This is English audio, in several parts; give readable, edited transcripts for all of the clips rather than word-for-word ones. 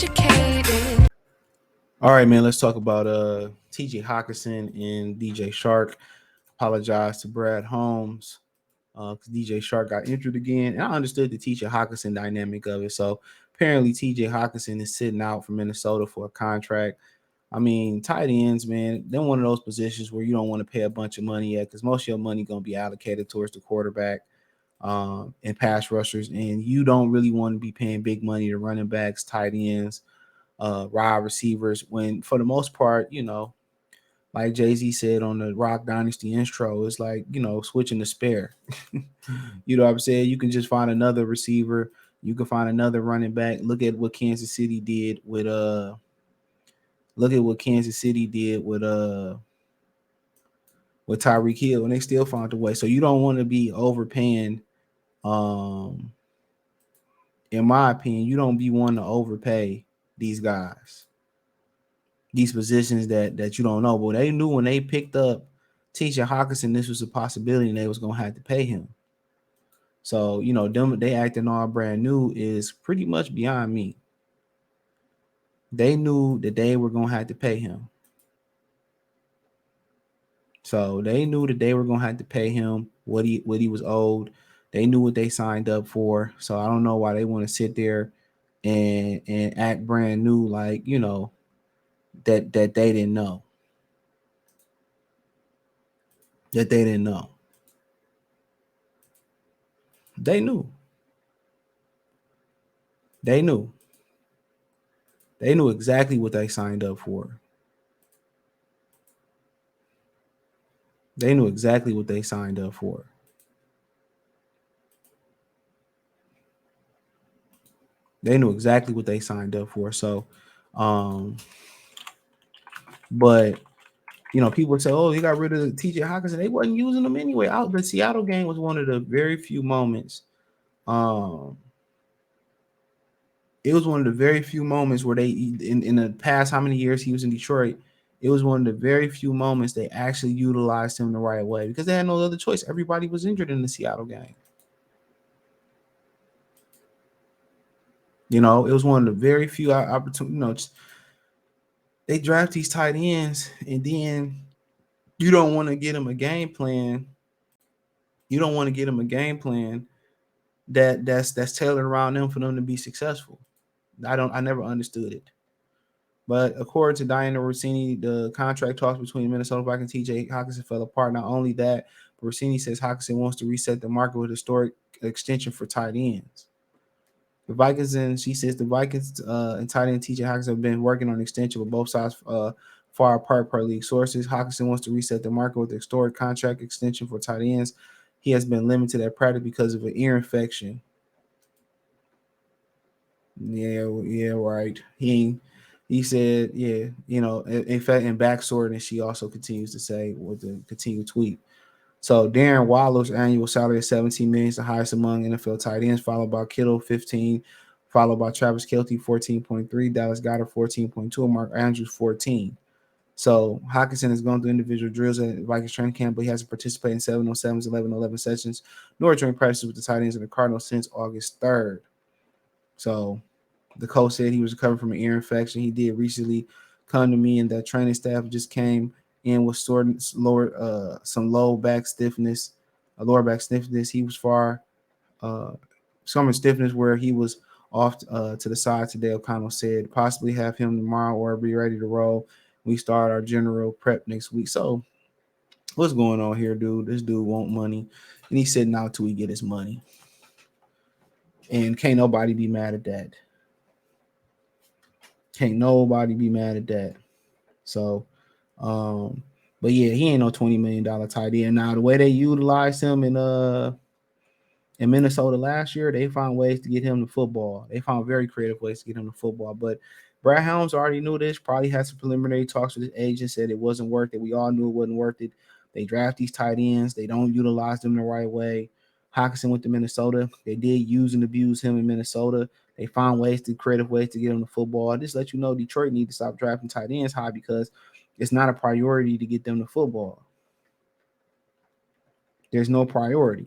educated. All right, man. Let's talk about TJ Hockenson and DJ Chark. Apologize to Brad Holmes because DJ Chark got injured again, and I understood the TJ Hockenson dynamic of it. So apparently, TJ Hockenson is sitting out for Minnesota for a contract. I mean, tight ends, man, they're one of those positions where you don't want to pay a bunch of money yet because most of your money gonna be allocated towards the quarterback and pass rushers, and you don't really want to be paying big money to running backs, tight ends, wide receivers. When for the most part, like Jay-Z said on the Rock Dynasty intro, it's like switching the spare. You know what I'm saying? You can just find another receiver. You can find another running back. Look at what Kansas City did with Tyreek Hill, and they still found a way. So you don't want to be overpaying. Um, in my opinion, you don't be wanting to overpay these guys, these positions that you don't know. But they knew when they picked up T.J. Hockenson, this was a possibility, and they was gonna have to pay him. So them they acting all brand new is pretty much beyond me. They knew that they were gonna have to pay him. So they knew that they were gonna have to pay him what he was owed. They knew what they signed up for. So I don't know why they want to sit there and act brand new, like that they didn't know. That they didn't know. They knew. They knew. They knew exactly what they signed up for. They knew exactly what they signed up for. They knew exactly what they signed up for. So, um, but people say, "Oh, he got rid of T.J. Hockenson." They wasn't using him anyway. Out the Seattle game was one of the very few moments. Um, it was one of the very few moments where they, in the past, how many years he was in Detroit, it was one of the very few moments they actually utilized him the right way because they had no other choice. Everybody was injured in the Seattle game. It was one of the very few opportunities. They draft these tight ends, and then you don't want to get them a game plan. You don't want to get them a game plan that's tailored around them for them to be successful. I never understood it. But according to Diana Rossini, the contract talks between Minnesota Vikings and TJ Hockenson fell apart. Not only that, but Rossini says Hockenson wants to reset the market with historic extension for tight ends. She says the Vikings and tight end TJ Hockenson have been working on an extension with both sides far apart per league sources. Hockenson wants to reset the market with a historic contract extension for tight ends. He has been limited at practice because of an ear infection. Yeah, right. He said, yeah, in fact, in backstory, and she also continues to say with the continued tweet. So Darren Waller's annual salary is $17 million, is the highest among NFL tight ends, followed by Kittle 15, followed by Travis Kelce 14.3, Dallas Goedert 14.2, Mark Andrews 14. So Hockenson has gone through individual drills at Vikings training camp, but he hasn't participated in 7-on-7s, 11-on-11 sessions, nor joined practices with the tight ends of the Cardinals since August 3rd. So the coach said he was recovering from an ear infection. He did recently come to me, and the training staff just came in with some lower back stiffness. He was some stiffness where he was off to the side today. O'Connell said possibly have him tomorrow or be ready to roll. We start our general prep next week. So what's going on here, dude? This dude want money, and he's sitting out till he get his money. And can't nobody be mad at that. Can't nobody be mad at that. So, but yeah, he ain't no $20 million tight end. Now the way they utilized him in Minnesota last year, they found ways to get him to football. They found very creative ways to get him to football. But Brad Helms already knew this, probably had some preliminary talks with his agent, said it wasn't worth it. We all knew it wasn't worth it. They draft these tight ends, they don't utilize them the right way. Hockenson went to Minnesota. They did use and abuse him in Minnesota. They found creative ways to get him to football. Just let you know Detroit need to stop drafting tight ends high because it's not a priority to get them to football. There's no priority.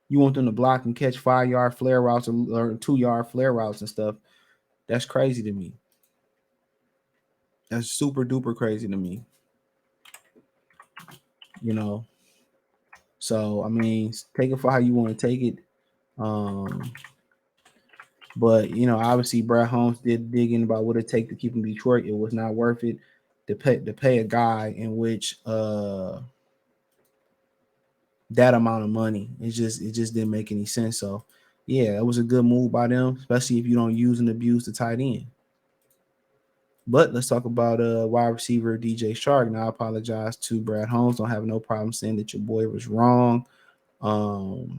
You want them to block and catch 5-yard flare routes or 2-yard flare routes and stuff. That's crazy to me. That's super duper crazy to me. You know. So I mean, take it for how you want to take it. Um, but obviously Brad Holmes did dig in about what it take to keep him in Detroit. It was not worth it to pay a guy in which that amount of money. It just didn't make any sense. So yeah, it was a good move by them, especially if you don't use and abuse the tight end. But let's talk about wide receiver DJ Chark. Now I apologize to Brad Holmes. Don't have no problem saying that your boy was wrong. Because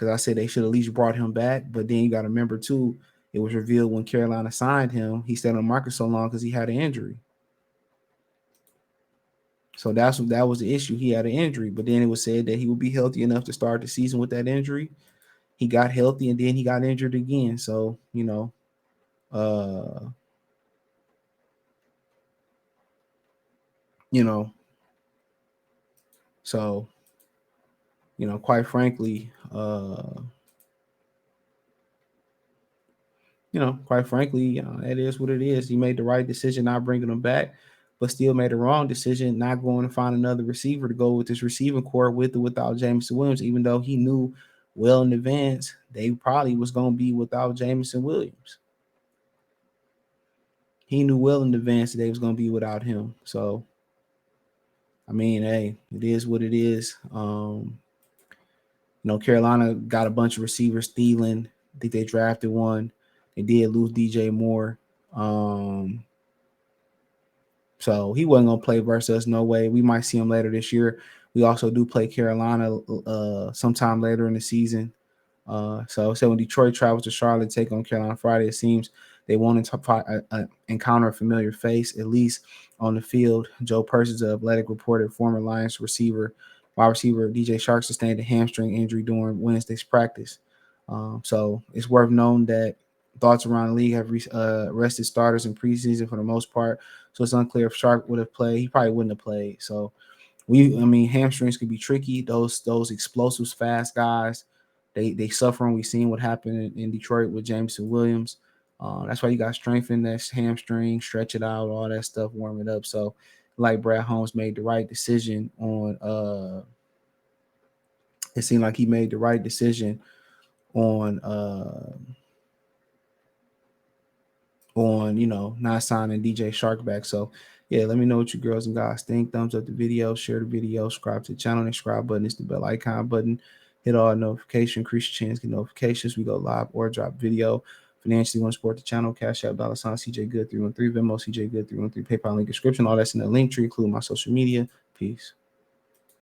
I said they should at least brought him back. But then you got to remember too, it was revealed when Carolina signed him, he stayed on the market so long because he had an injury. So that was the issue. He had an injury, but then it was said that he would be healthy enough to start the season with that injury. He got healthy and then he got injured again. So uh, you know, so quite frankly, it is what it is. He made the right decision not bringing him back, but still made the wrong decision not going to find another receiver to go with this receiving core with or without Jameson Williams, even though he knew well in advance they probably was going to be without Jameson Williams. He knew well in advance that they was going to be without him. So, I mean, hey, it is what it is. Carolina got a bunch of receivers stealing. I think they drafted one. They did lose DJ Moore. So he wasn't gonna play versus us, no way. We might see him later this year. We also do play Carolina sometime later in the season. So when Detroit travels to Charlotte, take on Carolina Friday, it seems they want to encounter a familiar face, at least on the field. Joe Persons, the Athletic reported former Lions wide receiver DJ Chark sustained a hamstring injury during Wednesday's practice. So it's worth noting that thoughts around the league have rested starters in preseason for the most part. So it's unclear if Chark would have played. He probably wouldn't have played. So hamstrings can be tricky. Those explosive, fast guys, they suffer. And we've seen what happened in Detroit with Jameson Williams. That's why you got to strengthen that hamstring, stretch it out, all that stuff, warm it up. So, like Brad Holmes made the right decision on. It seemed like he made the right decision on not signing DJ Chark back. So yeah, let me know what you girls and guys think. Thumbs up the video, share the video, subscribe to the channel. The subscribe button is the bell icon button. Hit all notifications, increase your chance, get notifications. We go live or drop video. Financially want to support the channel, Cash App, $ CJ Good 313, Venmo CJ Good 313, PayPal link description. All that's in the link tree, including my social media. Peace.